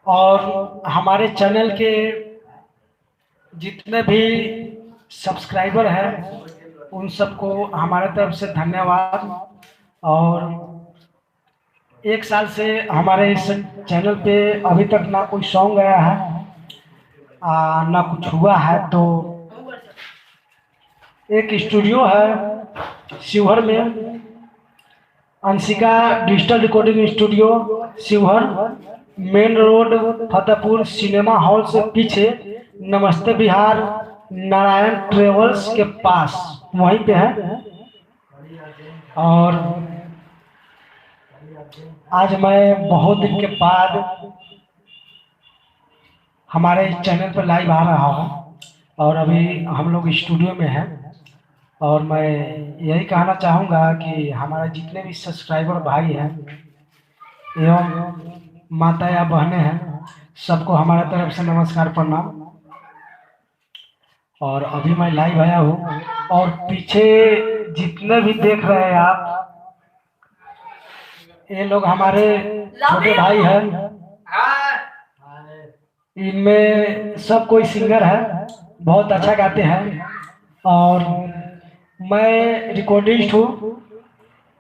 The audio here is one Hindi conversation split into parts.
और हमारे चैनल के जितने भी सब्सक्राइबर हैं उन सबको हमारे तरफ से धन्यवाद। और एक साल से हमारे इस चैनल पे अभी तक ना कोई सॉन्ग आया है, ना कुछ हुआ है। तो एक स्टूडियो है शिवहर में, Anshika digital recording studio Sheohar, main road Fatehpur cinema hall से पीछे, नमस्ते बिहार नारायण ट्रेवल्स के पास, वहीं पे है। और आज मैं बहुत दिन के बाद हमारे चैनल पर लाइव आ रहा हूँ और अभी हम लोग स्टूडियो में हैं। और मैं यही कहना चाहूँगा कि हमारे जितने भी सब्सक्राइबर भाई हैं एवं माता या बहनें हैं, सबको हमारे तरफ से नमस्कार प्रणाम। और अभी मैं लाइव आया हूँ और पीछे जितने भी देख रहे हैं आप, ये लोग हमारे छोटे भाई हैं। इनमें सब कोई सिंगर है, बहुत अच्छा गाते हैं। और मैं रिकॉर्डिस्ट हूँ,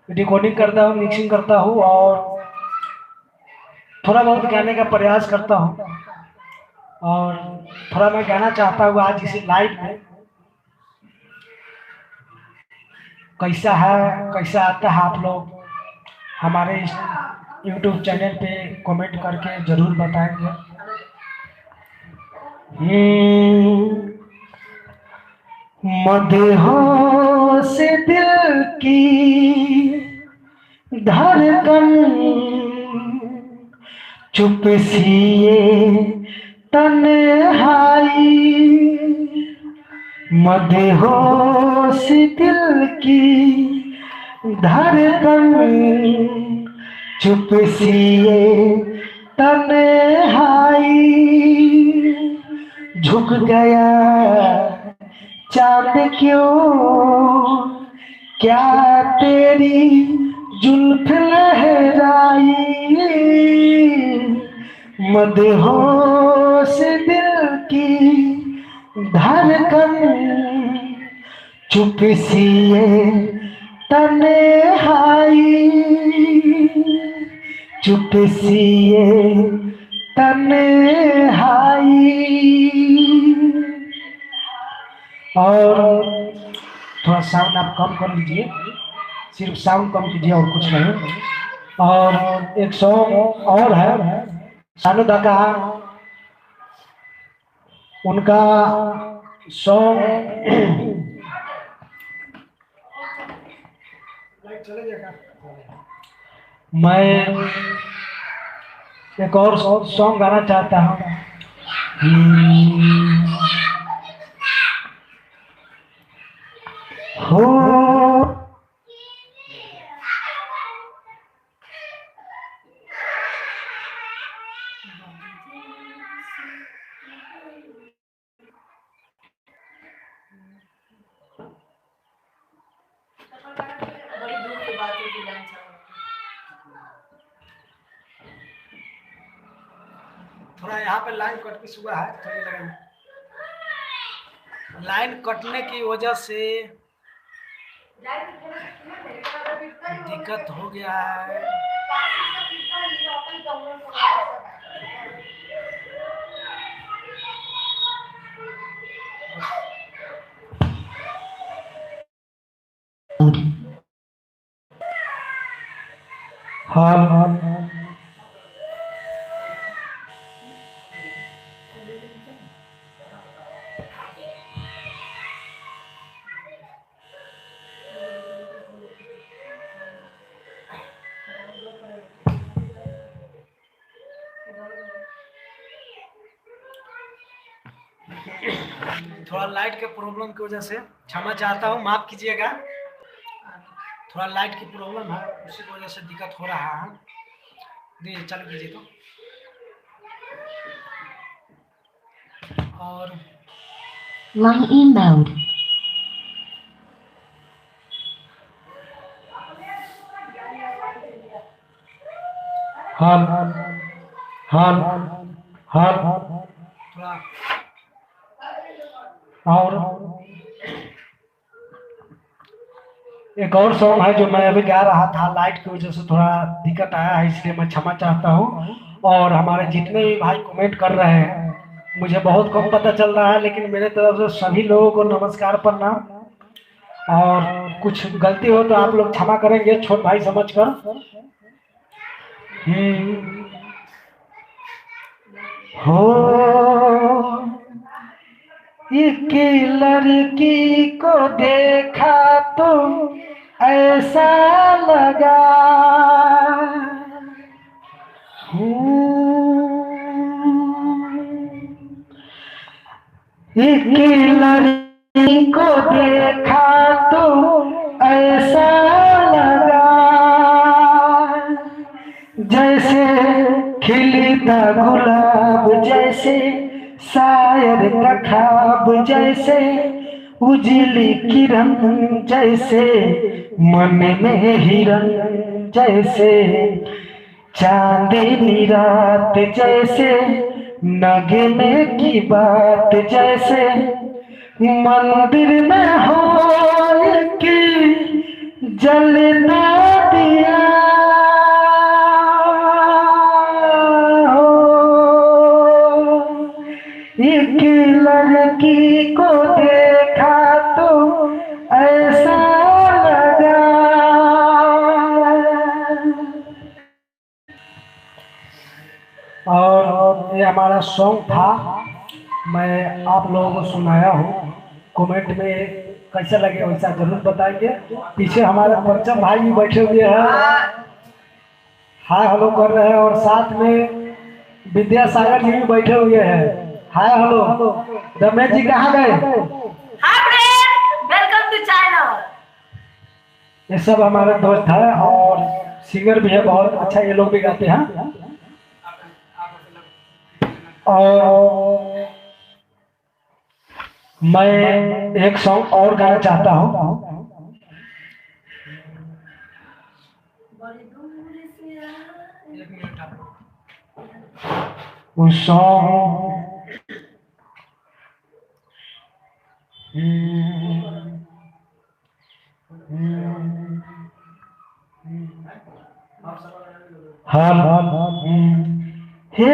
रिकॉर्डिंग करता हूँ, मिक्सिंग करता हूँ और थोड़ा बहुत गाने का प्रयास करता हूँ। और थोड़ा मैं गाना चाहता हूँ आज इसी लाइव में, कैसा है कैसा आता है आप लोग हमारे इस यूट्यूब चैनल पे कमेंट करके जरूर बताएंगे। मदहोश दिल की धड़कन चुप सी ये तन्हाई, मदहोश दिल की धड़कन चुप सी ये तन्हाई, झुक गया चांद क्यों, क्या तेरी जुल्फ लहराई, मदहोश दिल की धड़कन चुप सी ये तन्हाई, चुप सी ये तन्हाई। और थोड़ा साउंड आप कम कर लीजिए, सिर्फ साउंड कम कीजिए और कुछ नहीं। और एक सॉन्ग और है सानू दा का, उनका सॉन्ग मैं एक और सॉन्ग गाना चाहता हूँ। हो थोड़ा यहाँ पे लाइन कट के हुआ है, थोड़ी लगे लाइन कटने की वजह से दिक्कत हो गया है। हाँ थोड़ा लाइट के प्रॉब्लम की वजह से क्षमा चाहता हूँ, माफ कीजिएगा। थोड़ा लाइट की प्रॉब्लम है, उसी की वजह से दिक्कत हो रहा है। दीजिए, चालू कीजिए तो। और Line inbound. हाँ हाँ हर थोड़ा और एक और सॉन्ग है जो मैं अभी गा रहा था, लाइट की वजह से थोड़ा दिक्कत आया है, इसलिए मैं क्षमा चाहता हूँ। और हमारे जितने भी भाई कमेंट कर रहे हैं, मुझे बहुत कम पता चल रहा है, लेकिन मेरे तरफ से सभी लोगों को नमस्कार प्रणाम। और कुछ गलती हो तो आप लोग क्षमा करेंगे, छोट भाई समझकर। हम्म। हो एक लड़की को देखा तो ऐसा लगा, एक लड़की को देखा तो ऐसा लगा, जैसे खिलता गुलाब, जैसे शायर का ख्वाब, जैसे उजली किरण, जैसे मन में हिरन, जैसे चांदनी रात, जैसे नगमे की बात, जैसे मंदिर में हो कि जलना दिया हो, एक लड़की को देखा तो ऐसा लगा। और ये हमारा सॉन्ग था, मैं आप लोगों को सुनाया हूँ। कमेंट में कैसा लगे वैसा जरूर बताएंगे। पीछे हमारे पंचम भाई भी बैठे हुए हैं, हाय हेलो कर रहे हैं, और साथ में विद्यासागर जी भी बैठे हुए हैं, हाय हेलो। रमेश जी कहाँ गए? Welcome to channel. ये सब हमारे दोस्त है और सिंगर भी है, बहुत अच्छा ये लोग भी गाते हैं। और मैं एक सॉन्ग और गाना चाहता हूँ। उस सॉन्ग हर हे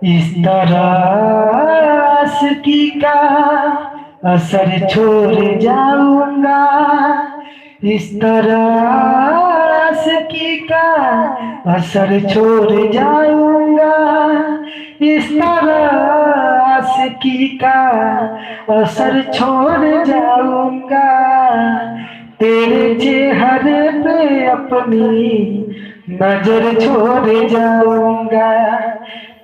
इस तरह आशिकी का असर छोड़ जाऊंगा, इस तरह आशिकी का असर छोड़ जाऊंगा, इस तरह आशिकी का असर छोड़ जाऊंगा, तेरे चेहरे पे अपनी नजर छोड़ जाऊंगा,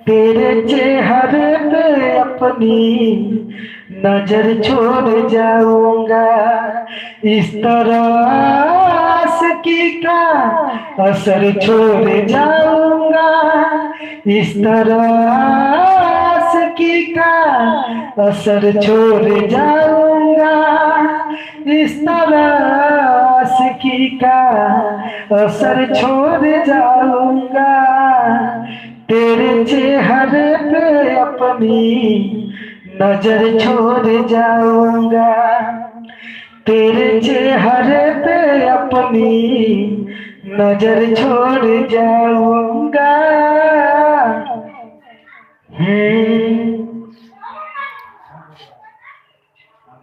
तेरे चेहरे पे अपनी नजर छोड़ जाऊंगा, इस तरह आशिकी का असर छोड़ जाऊंगा, इस तरह आशिकी का असर छोड़ जाऊंगा, इस तरह आशिकी का असर छोड़ जाऊंगा, तेरे चेहरे पे अपनी नजर छोड़ जाऊंगा, तेरे चेहरे पे अपनी नजर छोड़ जाऊंगा।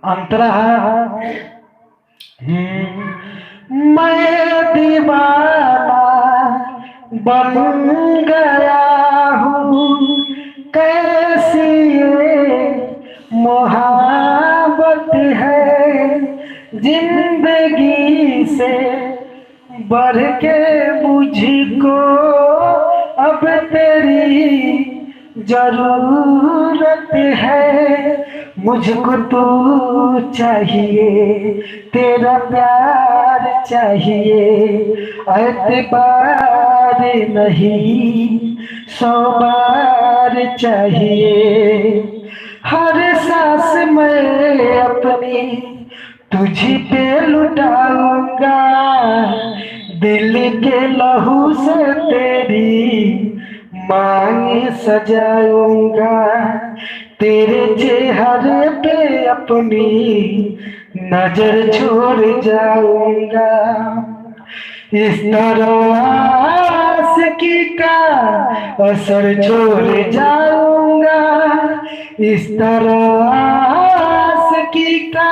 अंतरा मैं दीवाना बन गया हूँ, कैसी ये मोहब्बत है, जिंदगी से बढ़ के मुझको अब तेरी जरूरत है मुझको तू चाहिए, तेरा प्यार चाहिए, एतबार नहीं 100 बार चाहिए। हर सांस मैं अपनी तुझी पे लुटाऊंगा, दिल के लहू से तेरी मांग सजाऊंगा, तेरे चेहरे पे अपनी नजर छोड़ जाऊंगा। इस तरह आशिकी का असर छोड़ जाऊंगा, इस तरह आशिकी का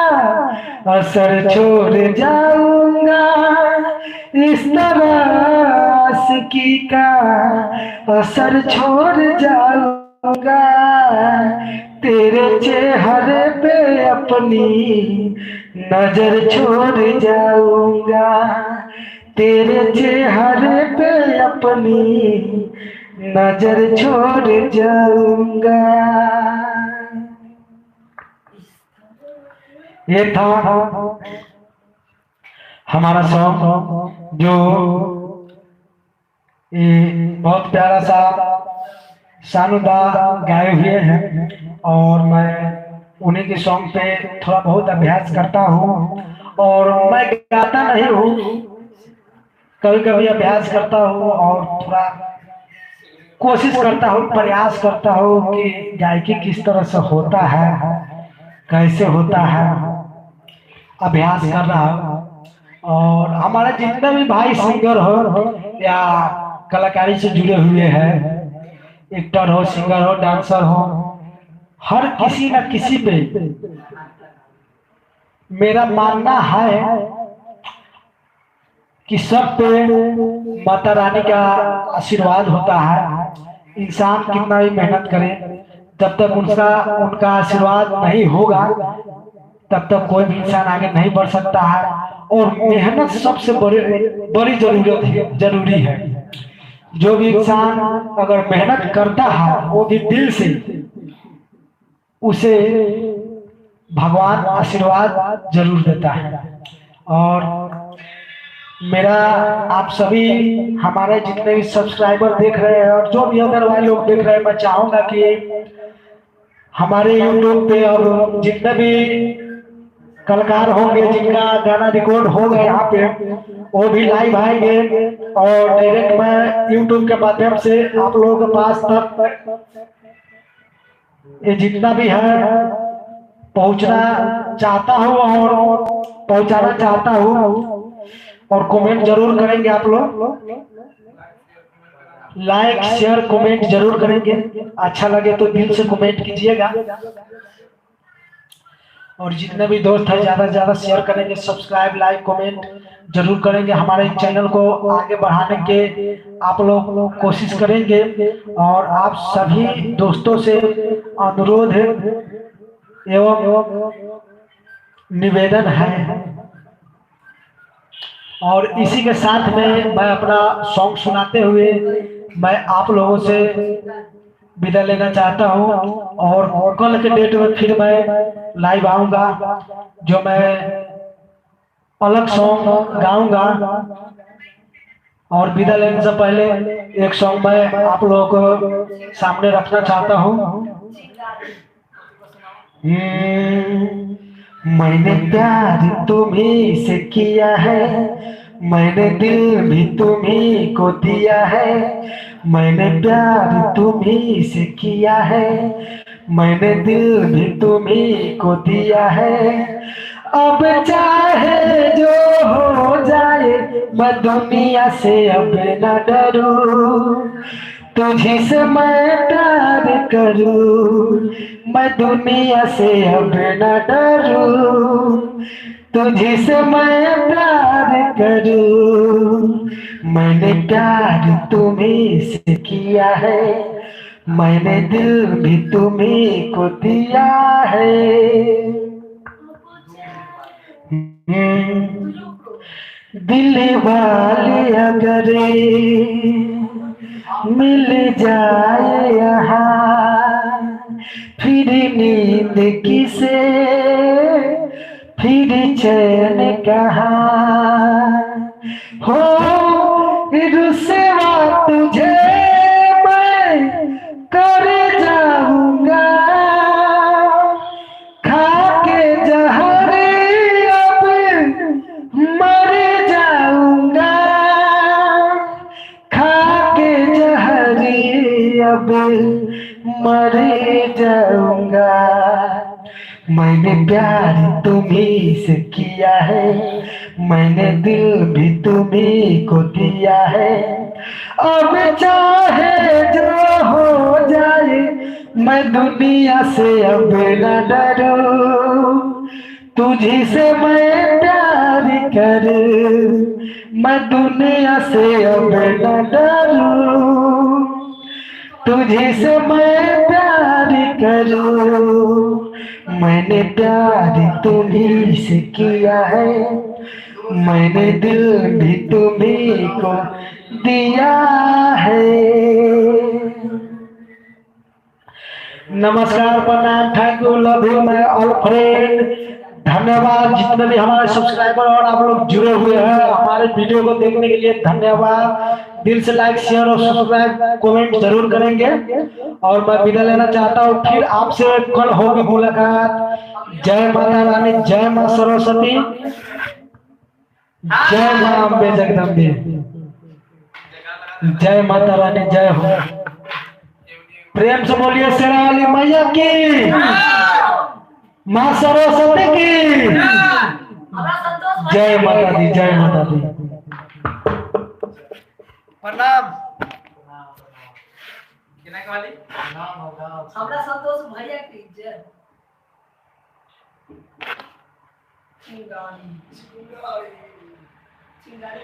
असर छोड़ जाऊंगा, इस तरह आशिकी का असर छोड़ जाऊंगा, तेरे चेहरे पे अपनी नजर छोड़ जाऊंगा, तेरे चेहरे पे अपनी नजर छोड़ जाऊंगा। ये था हमारा सॉन्ग जो बहुत प्यारा सा शानुदा गाए हुए हैं, और मैं उन्हीं के सॉन्ग पे थोड़ा बहुत अभ्यास करता हूँ। और मैं गाता नहीं हूँ, कभी कभी अभ्यास करता हूँ और थोड़ा कोशिश करता हूँ, प्रयास करता हूँ कि गायकी किस तरह से होता है, कैसे होता है, अभ्यास कर रहा हूँ। और हमारे जितने भी भाई सिंगर हो या कलाकारी से जुड़े हुए हैं, एक्टर हो, सिंगर हो, डांसर हो, हर किसी न किसी पे मेरा मानना है कि सब पे माता रानी का आशीर्वाद होता है। इंसान कितना भी मेहनत करे, जब तक उनका आशीर्वाद नहीं होगा तब तक कोई भी इंसान आगे नहीं बढ़ सकता है। और मेहनत सबसे बड़ी जरूरी है। जो भी इंसान अगर मेहनत करता है वो भी दिल से, उसे भगवान आशीर्वाद जरूर देता है। और मेरा आप सभी हमारे जितने भी सब्सक्राइबर देख रहे हैं और जो भी अदर वाले लोग देख रहे हैं, मैं चाहूंगा कि हमारे YouTube पे और जितने भी कलाकार होंगे जिनका गाना रिकॉर्ड होगा यहाँ पे, वो भी लाइव आएंगे और डायरेक्ट मैं YouTube के माध्यम से आप लोगों के पास तक ये जितना भी है पहुंचना चाहता हूँ और पहुंचाना चाहता हूँ। और कमेंट जरूर करेंगे आप लोग, लाइक शेयर कमेंट जरूर करेंगे, अच्छा लगे तो दिल से कमेंट कीजिएगा। और जितने भी दोस्त हैं ज्यादा से ज्यादा शेयर करेंगे, सब्सक्राइब लाइक कमेंट जरूर करेंगे। हमारे चैनल को आगे बढ़ाने के आप लोग कोशिश करेंगे। और आप सभी दोस्तों से अनुरोध एवं निवेदन है। और इसी के साथ में मैं अपना सॉन्ग सुनाते हुए मैं आप लोगों से विदा लेना चाहता हूँ। और कल के डेट में फिर मैं लाइव आऊंगा, जो मैं अलग सॉन्ग गाऊंगा। और विदा लेने से पहले एक सॉन्ग मैं आप लोगों को सामने रखना चाहता हूँ। मैंने प्यार तुम्हीं से किया है, मैंने दिल भी तुम्हीं को दिया है, मैंने प्यार तुम्हीं से किया है, मैंने दिल भी तुम्हीं को दिया है। अब चाहे जो हो जाए मैं दुनिया से अब न डरूं, तुझी से मैं प्यार करूं, मैं दुनिया से अब न डरूं, तुझी से मैं प्यार करूं। मैंने प्यार तुम्हीं से किया है, मैंने दिल भी तुम्हीं को दिया है। दिल वाले अगर मिल जाए यहाँ, फिर नींद किसे, फिर चैन कहाँ हो। रुसवा तुझे मैं कर जाऊंगा, खा के जहर अब मर जाऊंगा, खा के जहर अब मर जाऊंगा। मैंने प्यार तुम्ही से किया है, मैंने दिल भी तुम्ही को दिया है। अब चाहे जो हो जाए, मैं दुनिया से अब न डरूं। तुझी से मैं प्यार कर, मैं दुनिया से अब न डरूं। तुझे से मैं प्यार करूं, मैंने प्यार तुम्ही से किया है, मैंने दिल भी तुम्ही को दिया है। नमस्कार, प्रणाम, thank you, love you my all friend. धन्यवाद जितने भी हमारे सब्सक्राइबर और आप लोग जुड़े हुए हैं हमारे वीडियो को देखने के लिए, धन्यवाद। दिल से लाइक शेयर और सब्सक्राइब कमेंट जरूर करेंगे। और मैं विदा लेना चाहता हूँ, फिर आपसे कल होगी मुलाकात। जय माता रानी, जय माँ सरस्वती, जय माँ अम्बे जगदम्बे, जय माता रानी, जय हो। प्रेम से बोलिए शेरा वाली मैया की, माँ सरस्वती की जय माता दी, जय माता दी। प्रणाम। हमरा संतोष भैया की जय। चिंगारी चिंगारी चिंगारी